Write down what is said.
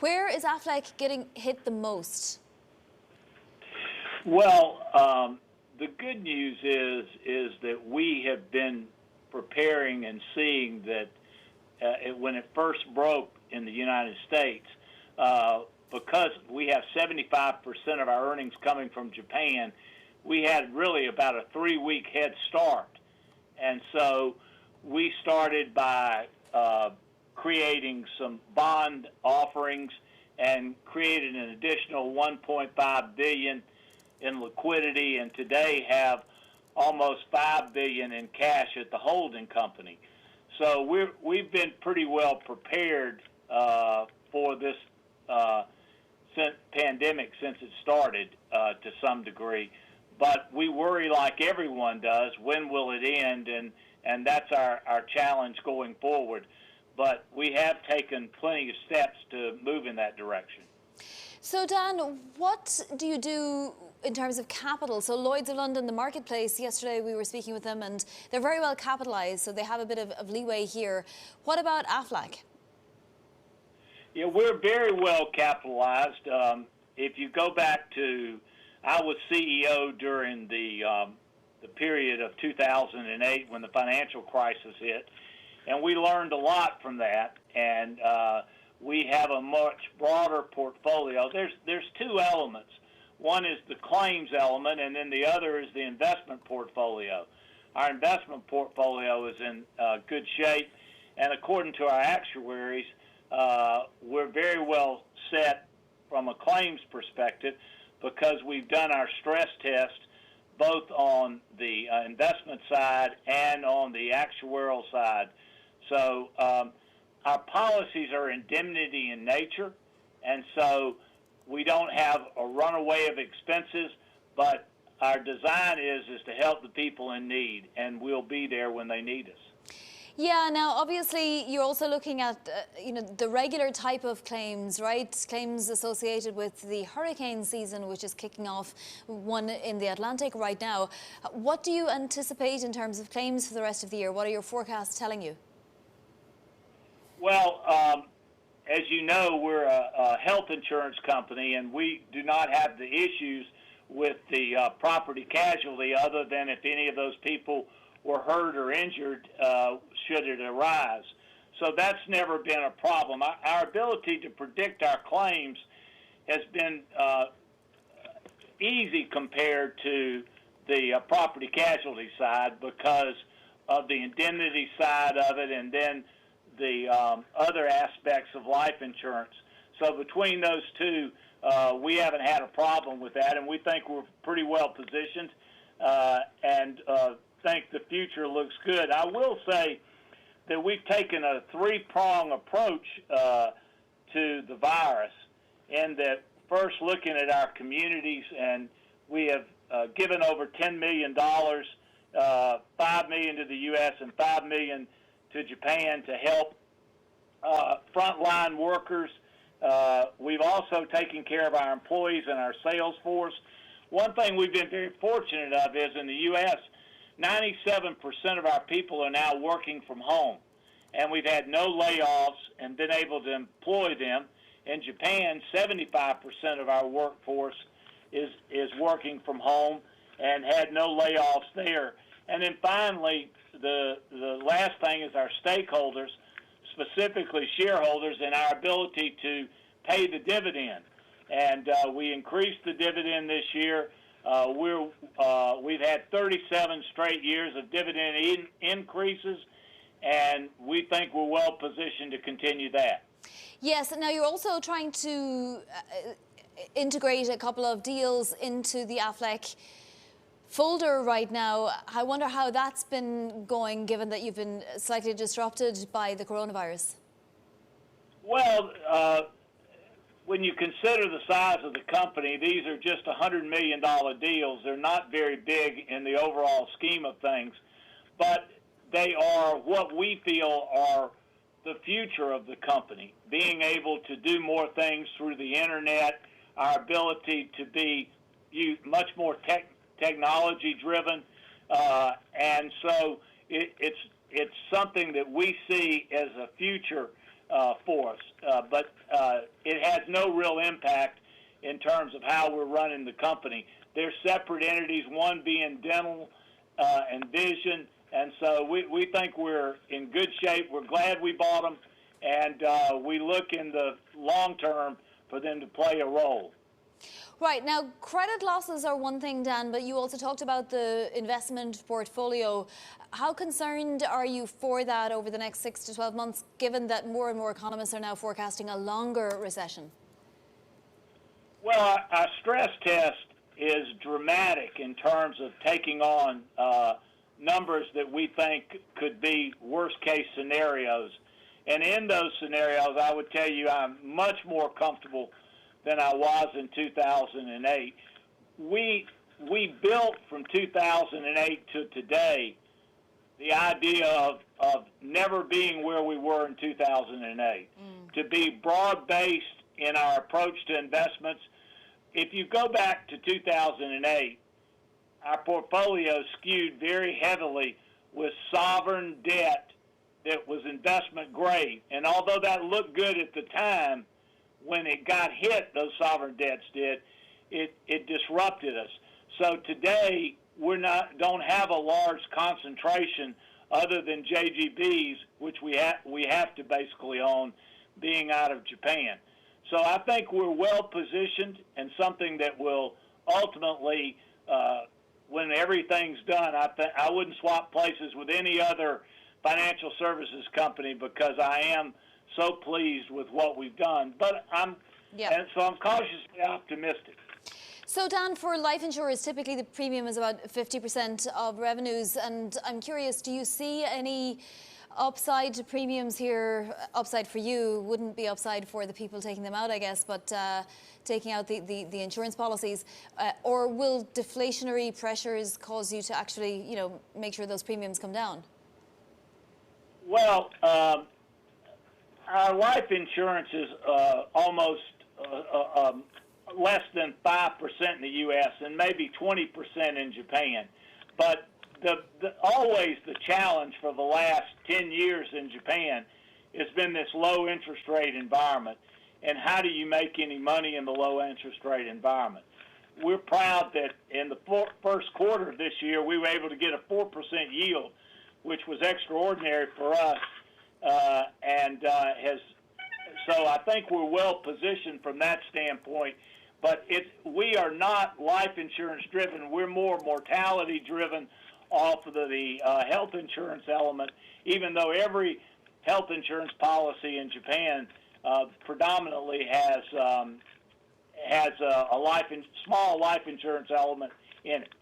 Where is AFLAC getting hit the most? Well, the good news is that we have been preparing and seeing that when it first broke in the United States, because we have 75% of our earnings coming from Japan, we had really about a 3-week head start. And so we started by creating some bond offerings and created an additional $1.5 billion in liquidity, and today have almost $5 billion in cash at the holding company. So we've been pretty well prepared for this pandemic since it started to some degree. But we worry, like everyone does, when will it end? And that's our challenge going forward. But we have taken plenty of steps to move in that direction. So, Dan, what do you do in terms of capital? So Lloyd's of London, the marketplace, yesterday we were speaking with them, and they're very well capitalised, so they have a bit of leeway here. What about AFLAC? Yeah, we're very well capitalized. If you go back to, I was CEO during the period of 2008 when the financial crisis hit, and we learned a lot from that. And we have a much broader portfolio. There's two elements. One is the claims element, and then the other is the investment portfolio. Our investment portfolio is in good shape, and according to our actuaries, we're very well set from a claims perspective because we've done our stress test both on the investment side and on the actuarial side. So our policies are indemnity in nature, and so we don't have a runaway of expenses, but our design is to help the people in need, and we'll be there when they need us. Yeah, now obviously you're also looking at the regular type of claims, right? Claims associated with the hurricane season, which is kicking off, one in the Atlantic right now. What do you anticipate in terms of claims for the rest of the year? What are your forecasts telling you? Well, as you know, we're a health insurance company, and we do not have the issues with the property casualty other than if any of those people were hurt or injured should it arise. So that's never been a problem. Our ability to predict our claims has been easy compared to the property casualty side because of the indemnity side of it and then the other aspects of life insurance. So between those two, we haven't had a problem with that, and we think we're pretty well positioned and think the future looks good. I will say that we've taken a three-prong approach to the virus, in that first looking at our communities, and we have given over $10 million, $5 million to the U.S. and $5 million to Japan to help frontline workers. We've also taken care of our employees and our sales force. One thing we've been very fortunate of is in the U.S., 97% of our people are now working from home, and we've had no layoffs and been able to employ them. In Japan, 75% of our workforce is working from home and had no layoffs there. And then finally, the last thing is our stakeholders, specifically shareholders, and our ability to pay the dividend. And we increased the dividend this year. We've had 37 straight years of dividend increases, and we think we're well positioned to continue that. Yes, now you're also trying to integrate a couple of deals into the AFLAC folder right now. I wonder how that's been going, given that you've been slightly disrupted by the coronavirus. Well, when you consider the size of the company, these are just $100 million deals. They're not very big in the overall scheme of things, but they are what we feel are the future of the company, being able to do more things through the internet, our ability to be much more technology-driven, and so it's something that we see as a future for us. But it has no real impact in terms of how we're running the company. They're separate entities, one being dental and vision, and so we think we're in good shape. We're glad we bought them, and we look in the long term for them to play a role. Right. Now, credit losses are one thing, Dan, but you also talked about the investment portfolio. How concerned are you for that over the next 6 to 12 months, given that more and more economists are now forecasting a longer recession? Well, our stress test is dramatic in terms of taking on numbers that we think could be worst-case scenarios. And in those scenarios, I would tell you I'm much more comfortable than I was in 2008. We built from 2008 to today the idea of never being where we were in 2008, to be broad-based in our approach to investments. If you go back to 2008, our portfolio skewed very heavily with sovereign debt that was investment grade. And although that looked good at the time, when it got hit, those sovereign debts did, it disrupted us. So today, don't have a large concentration other than JGBs, which we have to basically own, being out of Japan. So I think we're well positioned, and something that will ultimately, when everything's done, I wouldn't swap places with any other financial services company because I am so pleased with what we've done. But and so I'm cautiously optimistic. So, Dan, for life insurers, typically the premium is about 50% of revenues. And I'm curious, do you see any upside to premiums here? Upside for you wouldn't be upside for the people taking them out, I guess, but taking out the insurance policies. Or will deflationary pressures cause you to actually, make sure those premiums come down? Well, our life insurance is almost less than 5% in the U.S. and maybe 20% in Japan. But always the challenge for the last 10 years in Japan has been this low interest rate environment. And how do you make any money in the low interest rate environment? We're proud that in the first quarter of this year, we were able to get a 4% yield, which was extraordinary for us. So I think we're well positioned from that standpoint. But we are not life insurance driven. We're more mortality driven off of the health insurance element, even though every health insurance policy in Japan predominantly has a small life insurance element in it.